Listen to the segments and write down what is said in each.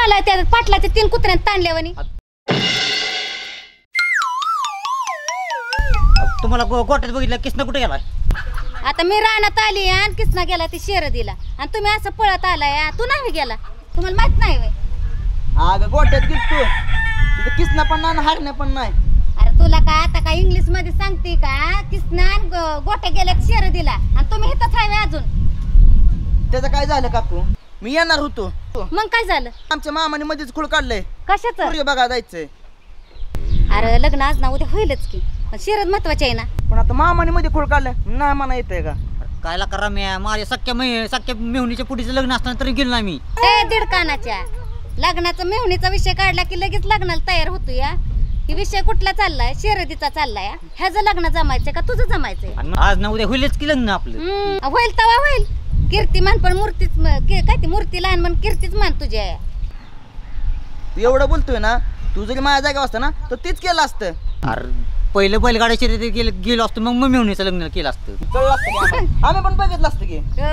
झालाय त्या पाटलाच्या 3 कुत्र्यात ताणल्यावानी. तुम्हाला गोट्यात बघितलं किसना कुठे गेलाय? आता मी रानात आली आणि किसना गेला ती शर्यतीला आणि तुम्ही असं पळत आलाय. तू नाही गेला, तुम्हाला माहित नाही व्हय? अगं गोट्यात दिसतो तिथं किसना पण नाही हारण्या पण नाही. अरे तुला काय आता काय इंग्लिश मध्ये सांगते का? किसना गोट्या गेल्यात शर्यतीला आणि तुम्ही इथंच आहे व्हय अजून? त्याचं काय झालं काकू? मी येणार होतो, मग काय झालं? आमच्या मामाने मध्येच खुळ काढलंय. कशाचं? सूर्य बघा जायचंय. अरे लग्न आज ना उद्या होईलच की, पण शर्यत महत्वाची आहे ना. पण आता मामाने मध्ये खुळ काढलंय, नाही म्हणा येतंय का? कायला करा मी माझ्या सख्या मेहुणीच्या पुढीचं लग्न असताना तरी गेलो नाही मी. ए दीड कानाच्या लग्नाचा मेहुणीचा विषय काढला की लगेच लग्नाला तयार होतो या. ही विषय कुठला चाललाय? शर्यतीचा चाललाय. ह्याचं लग्न जमायचंय का तुझं जमायचंय? आज ना उद्या होईलच की लग्न आपलं. होईल तवा होईल. कीर्तिमान पण मूर्तीच काय ती मूर्ती लहान म्हण कीर्तीच मान तुझ्या. तू एवढं बोलतोय ना, तू जरी माझ्या जागा असतं ना तर तीच केलं असतं. अरे पहिलं बैलगाड्या शर्यतीत गेलो असतो, मग मेहुणीचं लग्न केलं असतं. आम्ही पण बघितलं असतं की. हो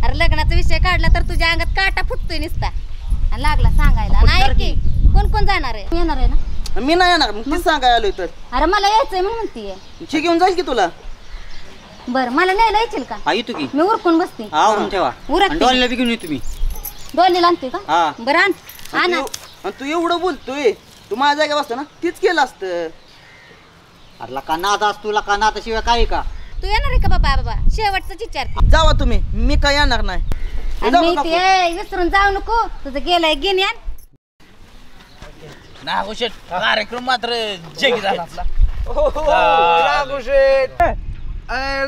अरे लग्नाचा विषय काढला तर तुझ्या अंगात काटा फुटतोय नुसता आणि लागला सांगायला. नाही की कोण कोण जाणार आहे? येणार आहे ना? मी नाही येणार, मग तीच सांगायला आलोय तर. अरे मला यायचंय म्हणून म्हणतीये. ची घेऊन जाईल की तुला. बरं मला न्यायला येशील का? हा येतो की. मी उरकून बसते. आवरून ठेवा. उरकते. डॉलला बी घेऊन येतो मी. डोलीला आणते का? हा. बरं आण. आणि तू एवढं बोलतोय, तू माझ्या जागा असतं ना तीच केलं असतं. अरे लका नाद असतो, लका नाद शिवाय काय का? तू येणार आहे का बाबा? शेवटच विचारते. जावा तुम्ही, मी काय येणार नाही. आणि मी ते विसरून जाऊ नको, तुझं गेलंय गिन्यान. नागोशेट कार्यक्रम मात्र जगी झाला आपला.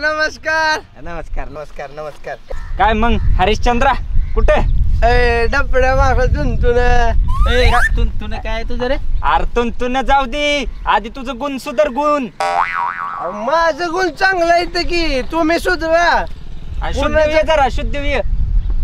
नमस्कार. नमस्कार नमस्कार नमस्कार. काय मग हरिश्चंद्रा कुठे? डपड्या माग तुला काय तुझं रे? आरतून तुन जाऊ दे, आधी तुझं गुण सुधर गुण. माझं गुण चांगला आहे की तुम्ही सुधरा. शुद्ध वे जरा शुद्ध वे.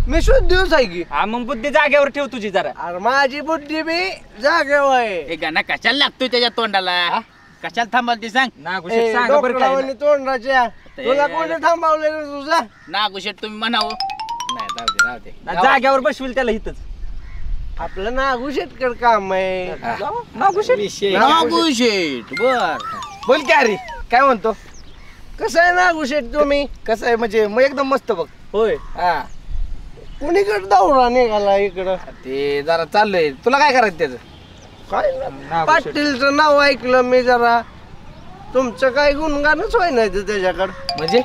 मी शुद्धच आहे की. हा मग बुद्धी जागेवर ठेव तुझी जरा. अरे माझी बुद्धी बी जागेवर आहे. हे गाणं कशाला लागतोय त्याच्या तोंडाला? कशाला थांबाल ते सांग. नागोशेट सांगा बरं काय डोकलावानी तोंडाच्या तुला कोणी थांबवलेलं तुझा? नागोशेट तुम्ही म्हणावं. नाही राहू दे. ना. जागेवर बसविल त्याला इथंच. आपलं नागू शेटकर काम आहे. नागोशेट बर बोल की अरे काय म्हणतो? कसं आहे नागू शेट तुम्ही? कसं आहे म्हणजे मग एकदम मस्त बघ. होय हा कुणीकडे दौरा निघाला इकडं? ते जरा चाललंय. तुला काय करायचं त्याचं? काय पाटीलचं नाव ऐकलं मी जरा. तुमचं काय गुणगानच होय नाही त्याच्याकडं. म्हणजे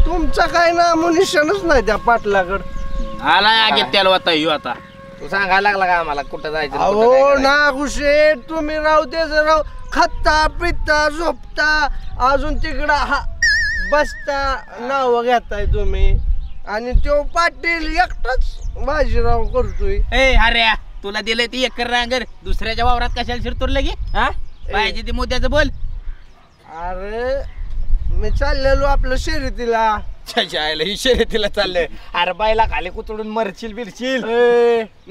तुमचं काय ना मुनिशनच नाही त्या पाटलाकडं. आला आगे त्याला होता येऊ आता. तू सांगायला लागला का आम्हाला कुठं जायचं? अहो नागुशे तुम्ही राव तेच राव खाता पिता झोपता अजून तिकडं बसता नाव घेताय तुम्ही. आणि तो पाटील एकटाच बाजीराव करतोय. ए अरे तुला दिलंय ती एकर रांगर, दुसऱ्याच्या वावरात कशाला शिरतोर लगे? हा पाहिजे ते मुद्द्याचं बोल. अरे मी चाललेलो आपलं शर्यतीला. ही शर्यतीला चाललंय. अरे बायला खाली कुतडून मरशील बिरशील.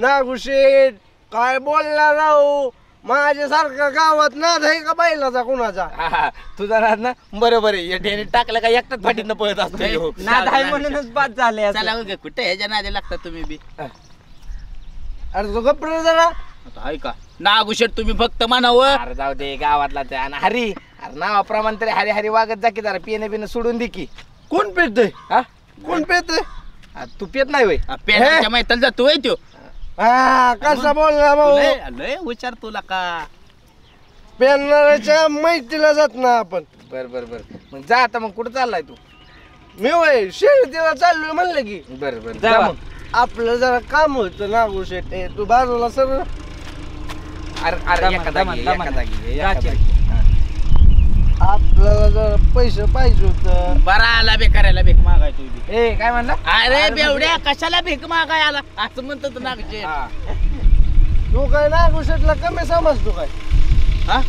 नागुशेठ काय बोलला राव? माझ्यासारखा गावात नाद आहे का बैलाचा कुणाचा? तुझा नाद ना बरोबर आहे. ढेरी टाकलं का एकटाच फाटीनं पळत असतो. नाद आहे म्हणूनच बाद झाले असं. चला उगे कुठे ह्याच्या नादी लागतात तुम्ही बी? अरे तो गप्र जरा. आता ऐका नागुशेट तुम्ही फक्त म्हणावं. अरे जाऊ दे गावातला त्या आणि हरी. अरे नावाप्रमाणे तरी हरी हरी वागत जा की जरा. पिणे पिणं सोडून दे की. कोण पेतय? हा कोण पेतय? तू पेत नाही वय? पेनाच्या मैताला जातोय त्यो. हा कसा बोलला भाऊ? लय विचार तुला का? पेरणाऱ्याच्या मैतीला जात ना आपण. बर बर बर मग जा आता. मग कुठं चाललाय तू? मी वय शर्यतीला चाललोय म्हणलं की. बर बर जा जा मग. मग. आपलं जरा काम होतं नागू शेट. तू बाजूला सर. अरे अरे एका जागी, एका जागी, एका जागी. आपल्याला जरा पैसे पाहिजे होतं. बरा आला बेकारायला भीक मागाय तुम्ही. ए काय म्हणला? अरे बेवड्या कशाला भीक मागाय आला असं म्हणतो तू नागशेट. हा. तू काय नागू शेटला कमी समजतो काय? हा?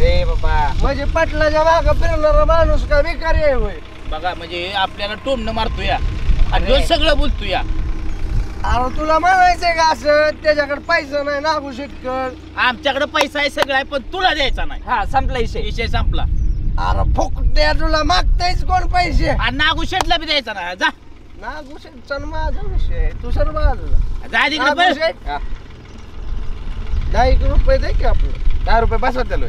ए बाबा म्हणजे पाटलाच्या मागं फिरणारा माणूस काय भिकारी आहे होय? बघा म्हणजे आपल्याला टोमणं मारतो या आणि ह्यो सगळं बोलतो या. अरे तुला म्हणायचंय का असं? त्याच्याकडे पैसा नाही नागू शेटकर. आमच्याकडे पैसा आहे सगळं आहे पण तुला द्यायचा नाही. हा संपला विषय. विषय संपला. अरे फुकट्या तुला मागतायच कोण पैसे? आणि नागू शेटला बी द्यायचा ना. जा नागुशेठचा आणि माझा विषय तू सर बाजूला जा तिकडे पळ. हा. 10 रुपये दे की आपलं 10 रुपये बसवा त्याला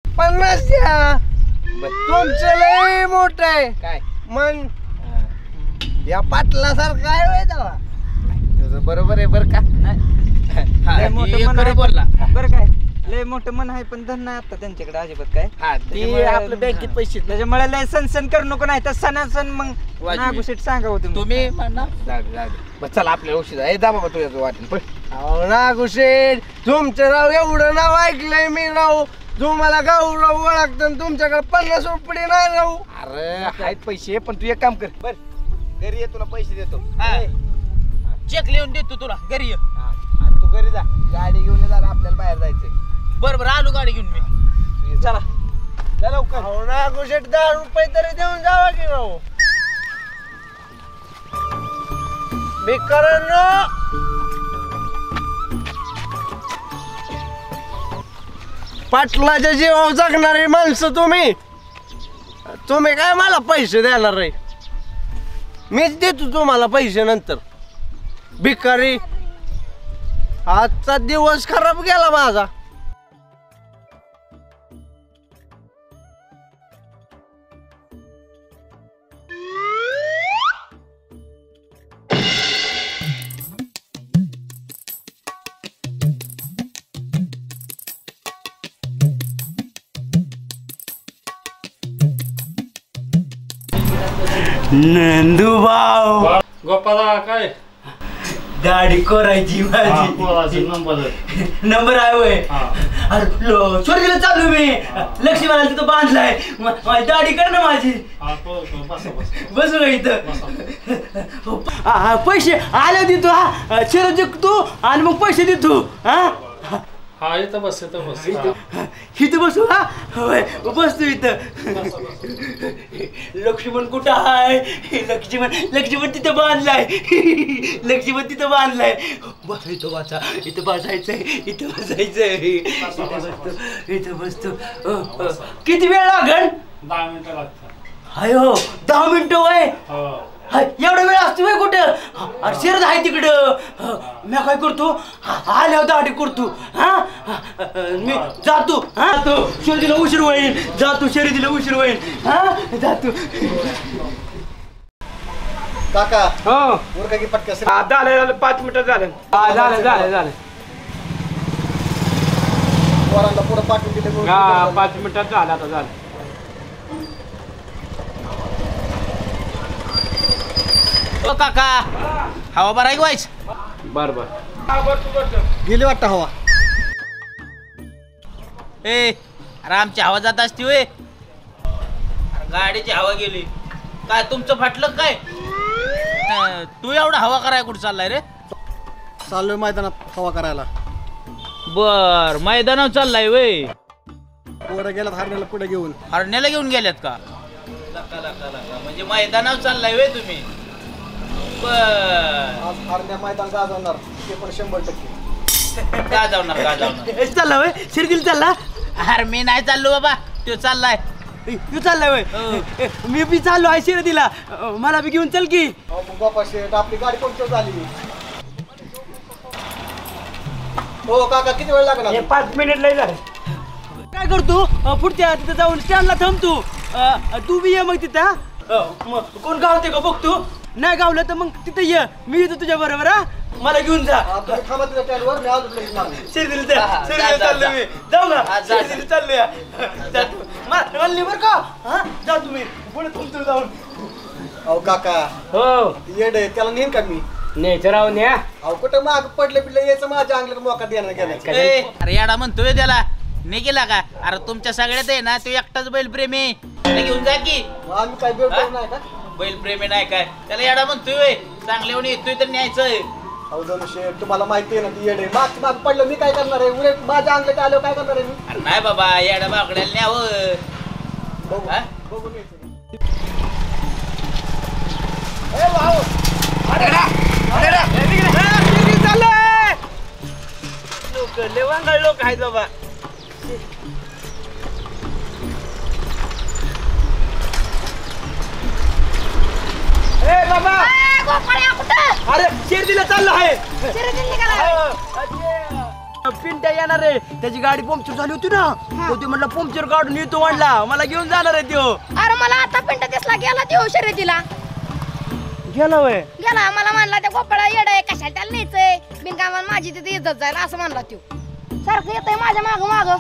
50 द्या बर. तुमचं लय मोठ आहे काय मन या पाटलासारखं आहे होय तेव्हा तुझं बरोबर आहे बरं का हा, लय मोठं हे मन खरं आहे बोलला. बरं काय लय मोठं मन आहे पण धन नाही आता त्यांच्याकडे अजिबात काय हा ते त्याच्यामुळे- आपलं बँकेत पैसे आहेत. त्याच्यामुळे लय सण करू नको नाही तर सण मग वाजवी. नागुशेठ सांगावं तुम्ही तुम्ही म्हणा जाऊ दे, जाऊ दे. बरं, चला आपल्या औषध आहे जा बाबा तुझ्या वाटेल पण अहो नागुशेठ तुमचं राव एवढं नाव ऐकलंय मी राव तुम्हाला गावराव ओळखतं तुमच्याकडे 50 रुपये नाही राहू अरे आहेत पैसे पण तू एक काम कर बर घरी ये तुला पैसे देतो चेक लिहून देतो तुला घरी ये. हा, आणि तू घरी जा गाडी घेऊन ये जरा आपल्याला बाहेर जायचंय बरं बरं आलो गाडी घेऊन मी. चला जा लवकर अहो नागुशेठ 10 रुपये तरी देऊन जावा की राव मी करण पाटलाच्या जीवावर जगणारी माणसं तुम्ही काय मला पैसे देणार रे मीच देतो तुम्हाला पैसे नंतर भिकारी आजचा दिवस खराब गेला माझा नंदूभाऊ गोपाला काय दाढी करायची माझी नंबर आहे वय अरे चोरीला चालू मी लक्ष्मी मला तिथं बांधलाय माझी दाढी कर ना माझी बसू का इथं पैसे आले देतो हा शिर जिंकतो आणि मग पैसे देतो हा हा इथं बस इथं बसू हा होय बसतो इथं लक्ष्मण कुठं आहे लक्ष्मण तिथं बांधलाय लक्ष्मण तिथं बांधलाय बसायचं वाचा इथं बसायचंय इथं बसतो किती वेळ लागल 10 मिनिटं लागतात हाय हो 10 मिनिटं वय एवढा वेळ असतो वय कुठं अरे शिरत आहे तिकडं मी काय करतो आल्यावर दाढी करतो हा मी जातो हा तो शर्यतीला उशीर होईल हा जातो काका हो उरका की पटकन झालं 5 मिनिटं झालं झालं पोरांना पुढे पाठवून दिले हा 5 मिनिटात झालं आता झालं ओ काका हवा बरा आहे वाईस बर गेली वाटतं हवा ए अरे आमची हवा जात असती होय अरे गाडीची हवा गेली काय तुमचं फाटलं काय तू एवढा हवा कराय कुठं चाललाय रे चाललोय मैदानात हवा करायला बर मैदानावर चाललाय वय पोरं गेलात हरण्याला पुढे घेऊन हरण्याला घेऊन गेल्यात का लका. म्हणजे मैदानावर चाललाय वय तुम्ही बर आज हरण्या मैदान गाजवणार ते पण 100% का जाऊन चालला वय शिरतील चालला अरे मी नाही चाललो बाबा तो चाललाय तू चाललाय वय मी बी चाललो आहे शिरतीला मला बी घेऊन चल की बापा शेट आपली गाडी कोणती झाली हो काका किती वेळ लागणार 5 मिनिट लय झालं काय करतो पुढच्या तिथं जाऊन स्टँडला थांबतो तू बी ये मग तिथं कोण गावते का बघतो नाही गावलं तर मग तिथं ये मी येतो तुझ्या बरोबर हा मला घेऊन जा थांबा तिथं स्टँडवर मी आलो लगेच मागे. शिरतीला चाललो मी जाऊ का शिरतीला चाललोय मला बरं का हा जा तुम्ही पुढे थांबतो जाऊन अहो काका हो येड आहे, त्याला नेन का मी न्यायचं राहून न्या अहो कुठं माग पडले पिडले यायचं माझ्या अंगला मोका देणार गेला अरे याडा म्हणतोय त्याला नाही गेला का अरे तुमच्या सगळ्यात आहे ना तो एकटाच बैल प्रेमी त्याला घेऊन जा की आम्ही काय बेवड नाही का बैल प्रेमी नाही काय त्याला याडा म्हणतोय चांगले येतोय तर न्यायचंय अहो धनुष्य तुम्हाला माहिती आहे ना ती येड आहे माग पडलं मी काय करणार आहे उलट माझ्या अंगला आलो काय करणार आहे मी अरे नाही बाबा याडा बाकड्याला न्यावं बघू हा? बघून यायचं लोक लेवांगळ लोक आहेत बाबा ए बाबा गोपाळ्या कुठं अरे शिर्डीला चाललो आहे शर्यतीला निघाला पिंट्या येणार आहे त्याची गाडी पंक्चर झाली होती ना तो ते म्हणला पंक्चर काढून येतो म्हणला मला घेऊन जाणार आहे तो अरे मला आता पिंट दिसला गेला त्यो शर्यतीला गेला वय गेला मला म्हणला त्या गोपाळा येड आहे कशाला त्याला न्यायचंय बिनकामान माझी तिथे इज्जत जाईल असं म्हणला त्यो सारखं येतंय माझ्या माग माग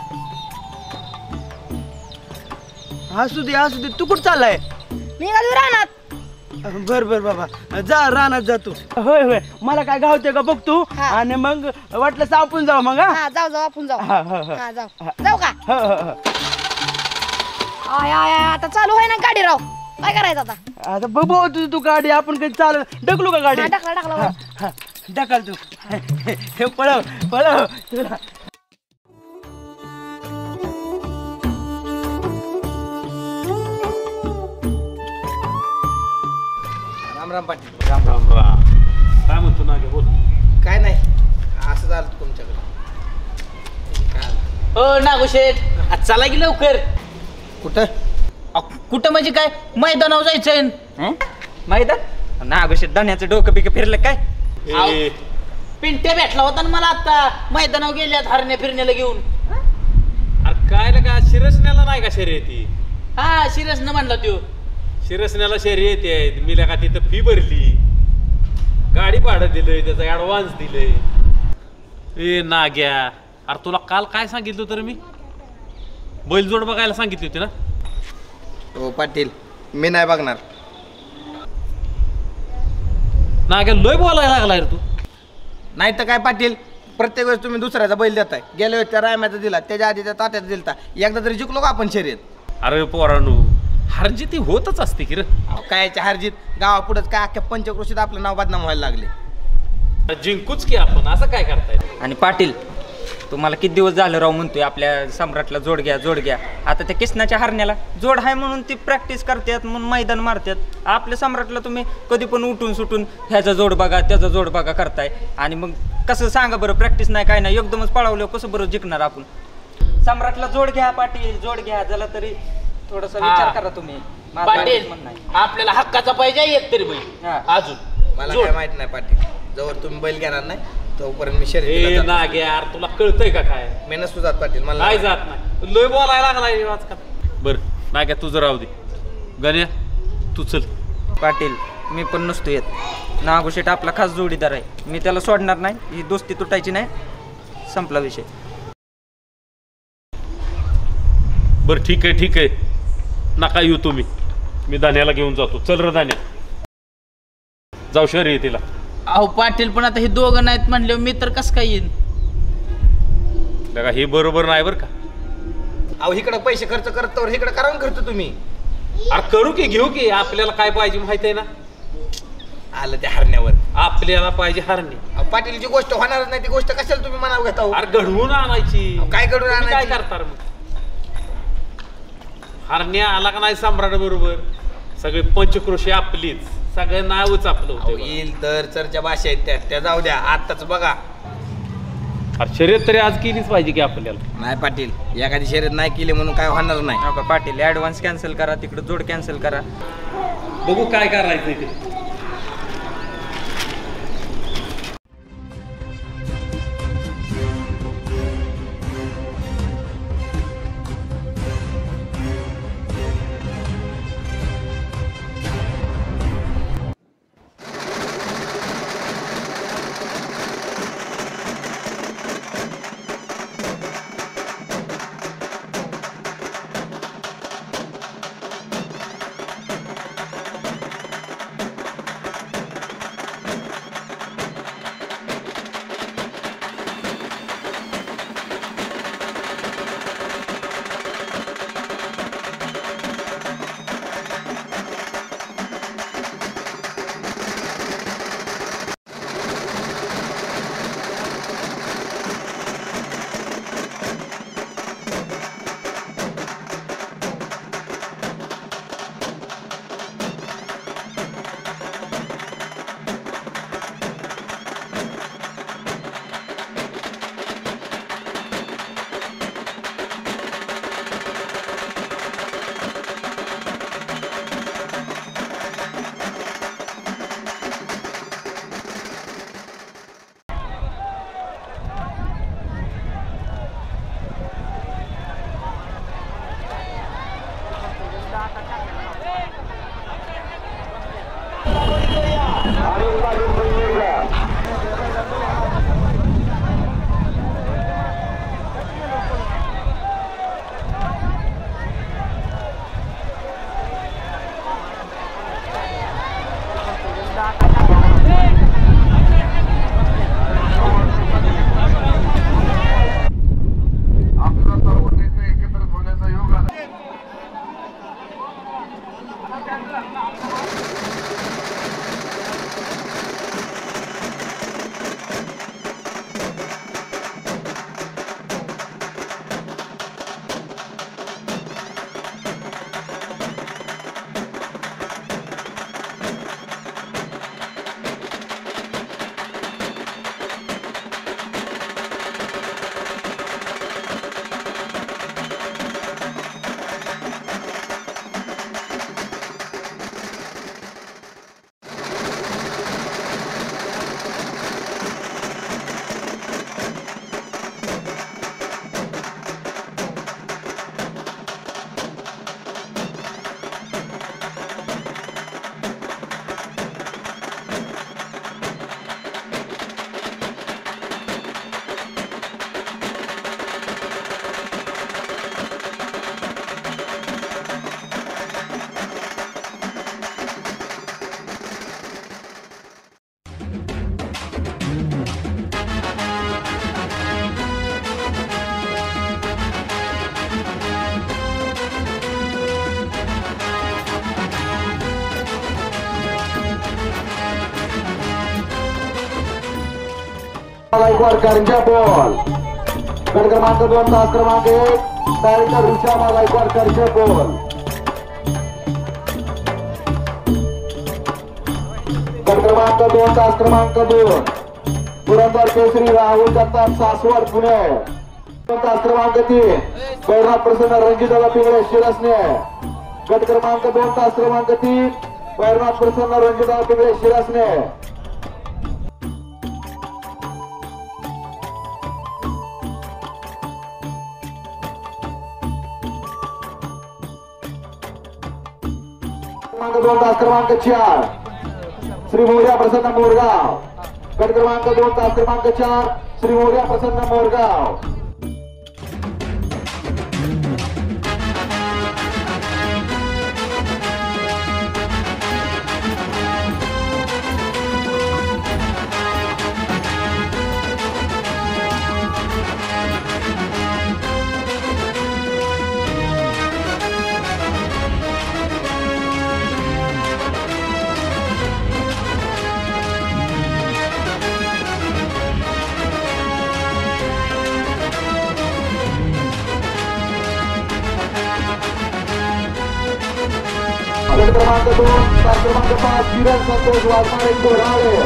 असू दे तू कुठं चाललाय मी गाडी राहणार बर बर बाबा जा रानात जा तू होय होय मला काय गावते का बघतो हा. आणि मग वाटलं आपण जाऊ मग हा हा जाऊ आपण जाऊ हा, हा, हा. हा जाऊ का हो, हो, हो. आय आय आय, आता चालू आहे ना गाडी राव काय करायचं आता आता बघू तू गाडी आपण काही चाल ढकलू का गाडी हा, टाकला हा, हा. ढकल तू हे पळव तुला राम राम पाटील. राम राम राम. काय म्हणतो ना बोल. काय नाही असं झालं तुमच्याकडे. काय ओ नागोशेठ आज चला की लवकर. कुठं कुठं म्हणजे काय मैदानावर जायचंय. मैदान नागोशेठ दाण्याचं डोकं बिकं फिरलं काय आव. पिंट्या भेटला होता ना मला आता मैदानावर गेल्यात हरण्या फिरण्याला घेऊन. अरे काय ना का शिरसण्याला नाही का शर्यती. हा सिरियस न म्हणला त्यो. शिरसण्याला शर्यती आहेत मी का तिथं फी भरली गाडी भाडं दिलंय त्याचा ऍडव्हान्स दिलंय. ए नाग्या अरे तुला काल काय सांगितलं तर मी बैलजोड बघायला सांगितली होती ना. हो पाटील मी नाही बघणार. नाग्या लय बोलायला लागलाय रे तू. नाही तर काय पाटील प्रत्येक वेळेस तुम्ही दुसऱ्याचा बैल देताय. गेल्या वेळेस त्या रायमाचा दिला त्याच्या आधी त्या तात्याचा दिलता एकदा तरी जिंकलो का आपण शर्यत. अरे पोरानू हारजीती होतच असते की रे. कायच्या हारजीत गावापुढंच काय अख्ख्या पंचक्रोशीत आपलं नाव बदनाम व्हायला लागले. जिंकूच की आपण असं काय करताय. आणि पाटील तुम्हाला किती दिवस झालं राव म्हणतोय आपल्या सम्राटला जोड घ्या आता त्या किसनाच्या हरण्याला जोड आहे म्हणून ती प्रॅक्टिस करतात म्हणून मैदान मारतात. आपल्या सम्राटला तुम्ही कधी पण उठून सुटून ह्याचा जोड बघा त्याचा जोड बघा करताय आणि मग कसं सांगा बरं प्रॅक्टिस नाही काय नाही एकदमच पळवलं कसं बरं जिंकणार आपण. सम्राटला जोड घ्या पाटील जोड घ्या जरा तरी थोडासा विचार करा तुम्ही. माझं पाटील काहीच म्हणणं नाही. आपल्याला हक्काचा पाहिजे एक तरी बैल हा. अजून. मला जोड. काय माहित नाही पाटील जवळ तुम्ही बैल घेणार नाही तोपर्यंत मी ए शर्यत नाग्या यार तुला कळतंय का काय. मी नसतो जात पाटील मला काय जात नाही लय बोलायला लागलाय आजकाल. बर नाग्या तुझं राहू दे. गण्या तू चल. पाटील मी पण नसतो येत. नागोशेठ आपला खास जोडीदार आहे मी त्याला सोडणार नाही. ही दोस्ती तुटायची नाही संपला विषय. बर ठीक आहे नका येऊ तुम्ही मी धान्याला घेऊन जातो. चल रे धान्या जाऊ शर्यतीला. अहो पाटील पण आता हे दोघं नाहीत म्हणले मी तर कसं काय येईन. लगा हे बरोबर नाही बरं का. अहो इकडे पैसे खर्च करतो इकडे करावून खर्च तुम्ही. अरे करू की घेऊ की आपल्याला काय पाहिजे माहित आहे ना. आलं त्या हरण्यावर. आपल्याला पाहिजे हरणी. अहो, पाटील जी गोष्ट होणारच नाही ती गोष्ट कशाला तुम्ही मनावर घेता हो? अरे घडवून आणायची. अहो, काय घडवून तुम्ही आणायची? काय करता रे मग. हरण्या आला का नाही सम्राट बरोबर सगळे पंचक्रोशी आपलीच सगळं नावच आपलं अहो, होतं. येईल तर चरच्या भाषा आहेत त्या जाऊ द्या आत्ताच बघा. अरे शर्यत तरी आज केलीच पाहिजे की आपल्याला. नाही पाटील एखादी शर्यत नाही केली म्हणून काय होणार नाही. हो का पाटील ॲडव्हान्स कॅन्सल करा तिकडे जोड कॅन्सल करा. बघू काय करायचं ते. गायकवाडकरांच्या बॉल गट क्रमांक 2 तास क्रमांक 1 डायरेक्टर ऋषा गायकवाडकरांचे बॉल गट क्रमांक 2 तास क्रमांक 2 पुरंदर केसरी राहुल जगताप सासवड पुणे तास क्रमांक 3 बैरनाथ प्रसन्न रणजितदादा पिंगळे शिरसने गट क्रमांक 2 तास क्रमांक 3 बैरनाथ प्रसन्न रणजितदादा पिंगळे शिरसने क्रमांक 2 तास क्रमांक 4 श्री मोर्या प्रसन्न मोरगाव गट क्रमांक 2 तास क्रमांक 4 श्री मोर्या प्रसन्न मोरगाव गट क्रमांक 2 तास क्रमांक 5 किरण संतोष वाघमारे कोराळे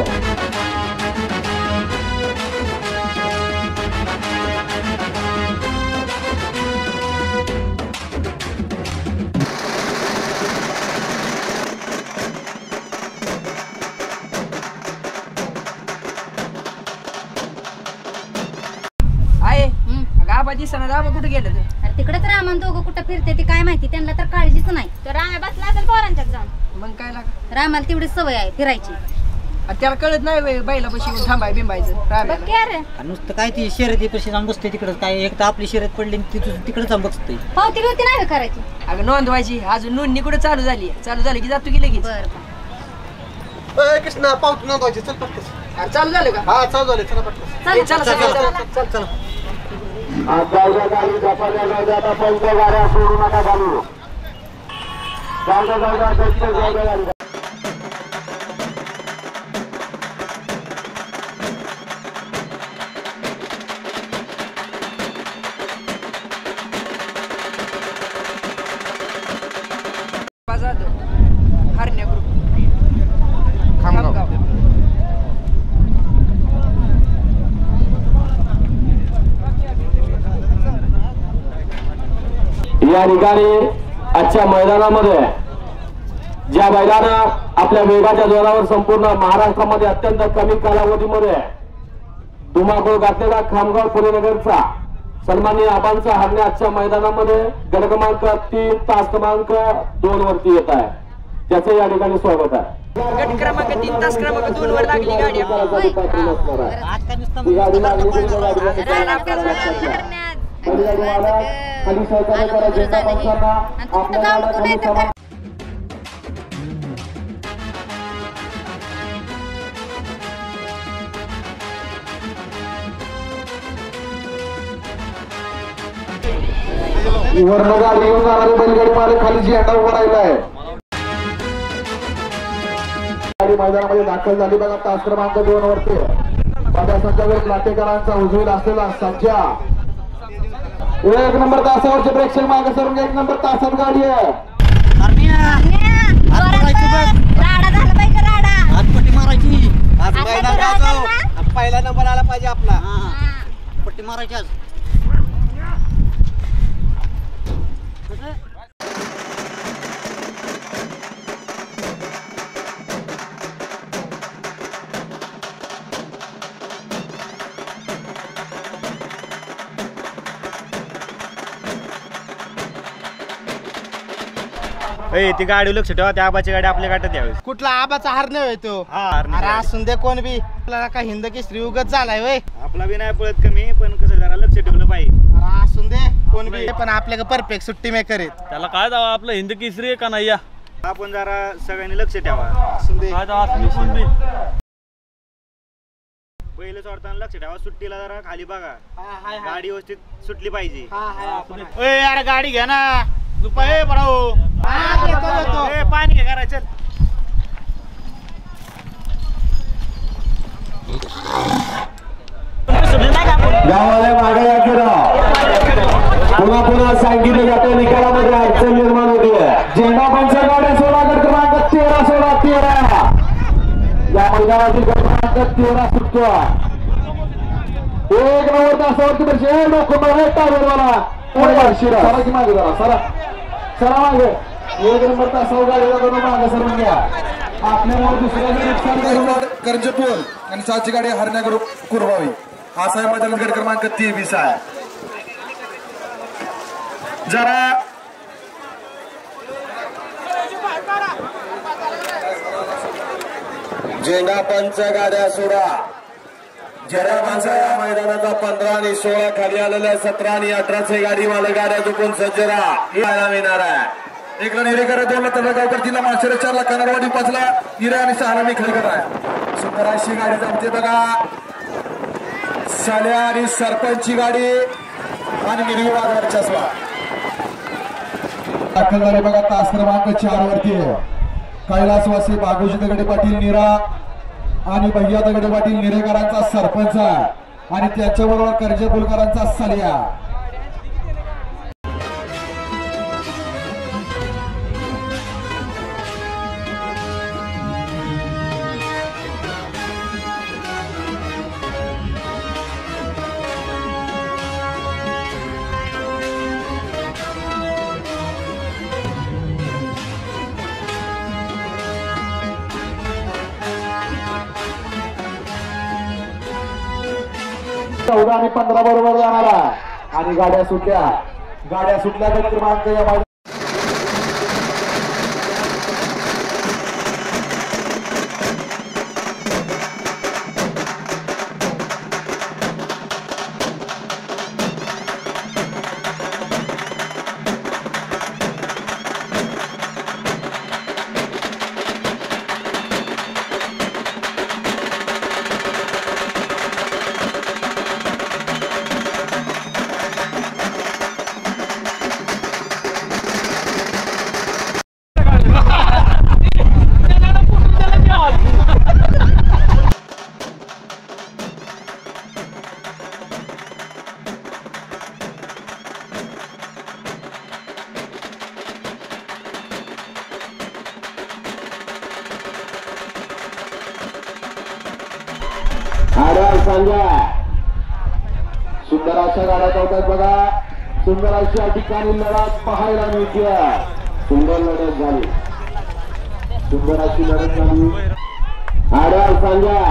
आहे आबा दिसना आबा कुठे गेलं ते अरे तिकडेच रामन दोघं कुठं फिरते ती काय माहिती त्यांना तर काळजीच नाही तर राम्या बसला असेल पोरांच्यात जाऊन मग काय लागा रामाला तेवढीच सवय आहे फिरायची त्याला कळत नाही बैला बशी थांबाय बिंबायचं बघ की अरे आणि नुसतं काय ती शर्यती पैसे जाऊन बसते तिकडं काय एक तर आपली शर्यत पडली तिकडे जाऊन बसते पावती बिवती नाही करायची अगं नोंदवायची अजून नोंदणी कुठे चालू झाली की जातो की लगेच बरं कृष्णा पावती नोंदवायची चल पटकन चालू झालं का हा चालू झाले चला पटकन चला चल चल आज जाऊया गाडी झपाट्या जाऊया आता पहिल्या गाड्या सोडू नका चालू जाऊया गाडी हरण्या ग्रुप खामगाव या ठिकाणी आजच्या मैदानामध्ये ज्या बैलानं आपल्या वेगाच्या जोरावर संपूर्ण महाराष्ट्रामध्ये अत्यंत कमी कालावधीमध्ये धुमाकूळ घातलेला खामगाव पुणेनगरचा सन्माननीय आबांचा हरणे आजच्या मैदानामध्ये गट क्रमांक 3 तास क्रमांक 2 वरती येत आहे त्याचं या ठिकाणी स्वागत आहे गट क्रमांक 3 तास क्रमांक 2 वर लागली गाडी आज काय नुसतं खाली सहकार्य करा जनता पक्षांना आपल्याला खाली सभा वर्ण गाडी घेऊन जाणारे बैलगाडी मालक खाली झेंडा उभा राहिला आहे गाडी मैदानामध्ये दाखल झाली बघा तास क्रमांक 2 वरती माझ्या संचालक लाटेकरांचा उजवील असलेला संजय 1 नंबर तासावरचे प्रेक्षक मागे सरून 1 नंबर तासात गाडी आहे राडा झाला पाहिजे राडा आज पट्टी मारायची पहिला नंबर आला पाहिजे आपला पट्टी मारायची आज ती गाडी लक्ष ठेवा त्या आबाची गाडी आपल्या गाठात यावी कुठला आबाचा हार नाही तो हा अरे असून दे कोण बी आपल्याला काय हिंद केसरी उगत झालाय वय आपला बी नाही पळत कमी पण कसं जरा लक्ष ठेवलं पाहिजे अरे असून दे कोण बी पण आपल्याला परफेक्ट सुट्टी मेकर आहेत त्याला काय जावं आपलं हिंद केसरी आहे का नाही या आपण जरा सगळ्यांनी लक्ष ठेवा असून दे काय जावं असं कोण बी बैल सोडताना लक्ष ठेवा सुट्टीला जरा खाली बघा गाडी व्यवस्थित सुटली पाहिजे अरे गाडी घ्या ना रुपये बराव पाणी घ्या करा चल गावाला मागे या पुन्हा पुन्हा सांगितलं जातं निकालामध्ये अडचण निर्माण होते. झेंडा पंच गाड्या सोडा गट क्रमांक 13 सोडा 13 या मैदानातील गट क्रमांक 13 सुटतो. एक नंबर तासावरती बसले लोक टावेरवाला सरा की मागे जरा सरा सरा मागे. एक नंबर तासावर गाडीला दोन मागे सरून घ्या. आपल्यामुळे दुसऱ्या कर्जपूर आणि 7ची गाडी हरण्या कुरवावी. हा साहेब मैदानात गट क्रमांक 23 आहे. जरा झेंडा पंच गाड्या सोडा. झेंडा पंच या मैदानाचा 15 आणि 16 खाली आलेल्या 17 आणि 18 गाडी मालक गाड्या चुकून सज्ज राहा. येणार आहे. एक रन हिरेकर 2 ला तळगावकर 3 ला माशेरे 4 ला कनरवाडी 5 ला हिरे आणि 6 ला निखळकर आहे. सुंदर अशी गाडी जमते बघा. साल्या आणि सरपंचची गाडी आणि निर्विवादावरच्या स्वा दाखल झाले बघा. तास क्रमांक 4 वरती कैलासवासी बागोजी दगडे पाटील निरा आणि भैया दगडे पाटील निरेकरांचा सरपंच आणि त्याच्याबरोबर कर्जे पुलकरांचा सालिया. चौदा आणि 15 बरोबर जाणारा आणि गाड्या सुटल्या गट क्रमांक या सुंदर अशा गाड्या धावतात बघा. सुंदर अशा ठिकाणी लढत पाहायला मिळते. सुंदर लढत झाली. सुंदर अशी लढत झाली. आड्याल सांगा.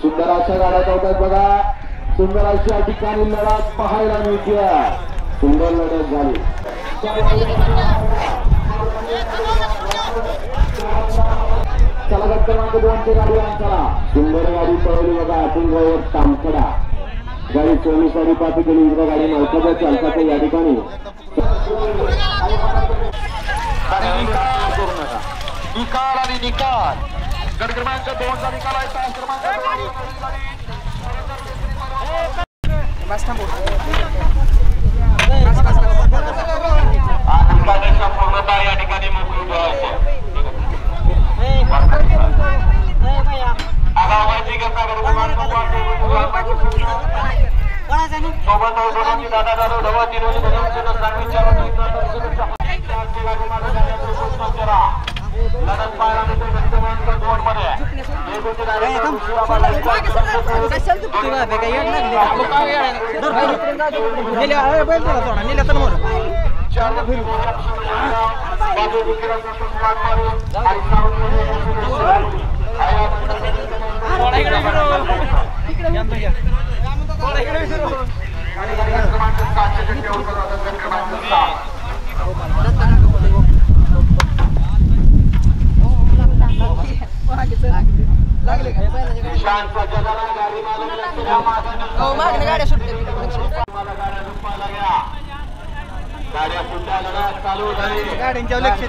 सुंदर अशा गाड्या धावतात बघा. सुंदर अशा ठिकाणी लढत पाहायला मिळते. सुंदर लढत झाली. चला गट क्रमांक 2ची गाडी चला. सुंदर गाडी पळवली बघा. अतुल तामकडा गाडी 24 साडी पाठी केली. इकडे गाडी मालकाच्या चालकाच्या या ठिकाणी निकाल आणि निकाल. गट क्रमांक 2चा निकाल आहे. तास क्रमांक 2 संपूर्णता या ठिकाणी मोकळी गाड्या चालू झाली. गाड्यांच्या लक्ष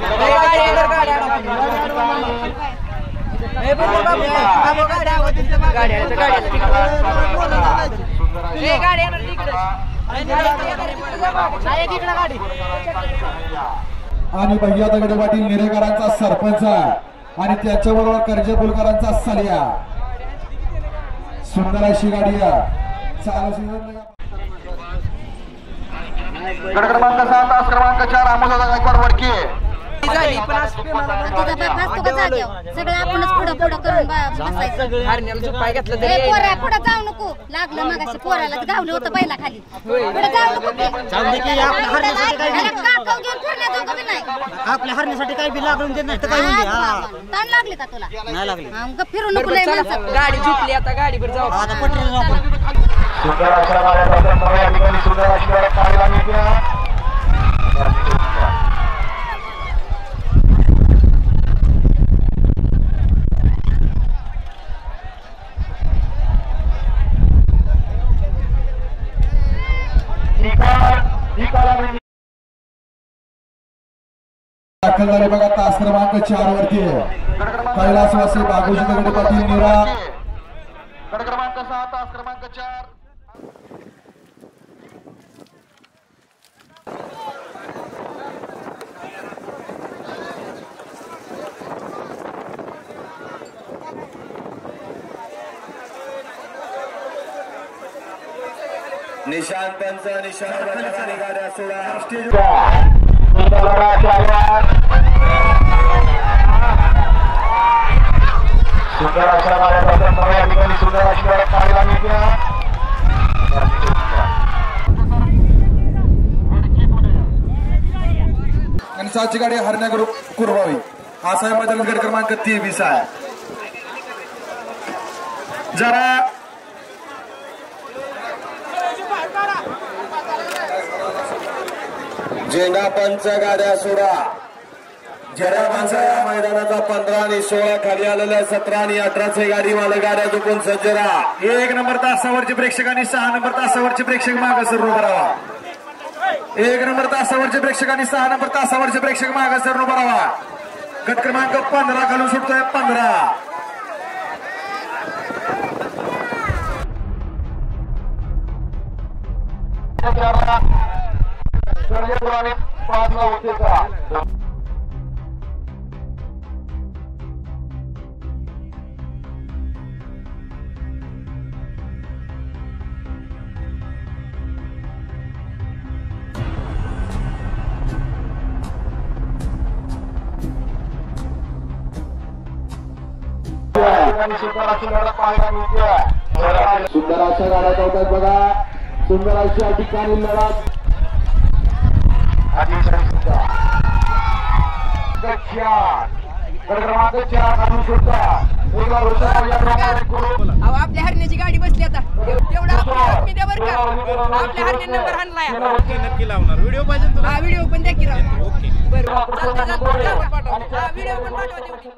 आणि भैया दगडे पाटील निरेकरांचा सरपंच आणि त्याच्याबरोबर कर्जे पुलकरांचा सालिया. सुंदर अशी गाडी गट क्रमांक 7 तास क्रमांक 4 अमोलदादा गायकवाड वडके झाली पण आज तुझा बाप असतो का जाग्यावर सगळं आपणच पुढं पुढं करून बसायचं. हरण्याला झोपाय घातलं ए तरी पोरा पुढं जाऊ नको लागलं मगाशी पोराला गावलं होतं बैला खाली पुढं जाऊ नको की. त्याला काकव घेऊन फिरण्यात जाऊ का बी नाही आपल्या हरण्यासाठी काय बी लागून देत नाही तर काय म्हणजे ताण लागले का तुला नाही लागले मग फिरू नको लय माणसं. गाडी झोपली आता गाडीवर जाऊ आता पटरी जाऊ आपण. सुंदर अशा गाड्या या ठिकाणी सुंदर अशी गाड्या पाहायला मिळते. दाखल झाले बघा तास क्रमांक 4 वरती कैलासवासी बागोजी दगडे पाटील निरा गट क्रमांक 6 तास क्रमांक 4 निशांतांचा निशाण गाड्या सोडा स्टेज सुंदर अशा गाड्या या ठिकाणी सुंदर अशी गाड्या पाहायला मिळते. आणि 7ची गाडी हरण्या कुरवावी असा मैदान गट क्रमांक 23 आहे. जरा झेंडा पंच गाड्या सोडा. झेंडा पंच या मैदानाचा 15 आणि 16 खाली आलेल्या 17 आणि 18 गाडी मालक गाड्या झुकून सज्ज राहा. 1 नंबर तासावरचे प्रेक्षक आणि 6 नंबर तासावरचे प्रेक्षक मागे सरून उभा राहा. 1 नंबर तासावरचे प्रेक्षक आणि 6 नंबर तासावरचे प्रेक्षक मागे सरून उभा राहा. गट क्रमांक 15 खालून सुटतोय 15. सूर्यपुराने 5 ला होते का सुंदर अशा गाड्या धावतात बघा. सुंदर अशा ठिकाणी लढत आपल्या हरण्याची गाडी बसली आता तेवढा मी द्या बरं का आपल्या हरणे नंबर आणलाय नक्की लावणार. व्हिडिओ पाहिजे तुला? हा व्हिडिओ पण द्या की राव. बरं चालतंय, चालतंय. पाठवा. हा व्हिडिओ पण पाठवा तेवढी.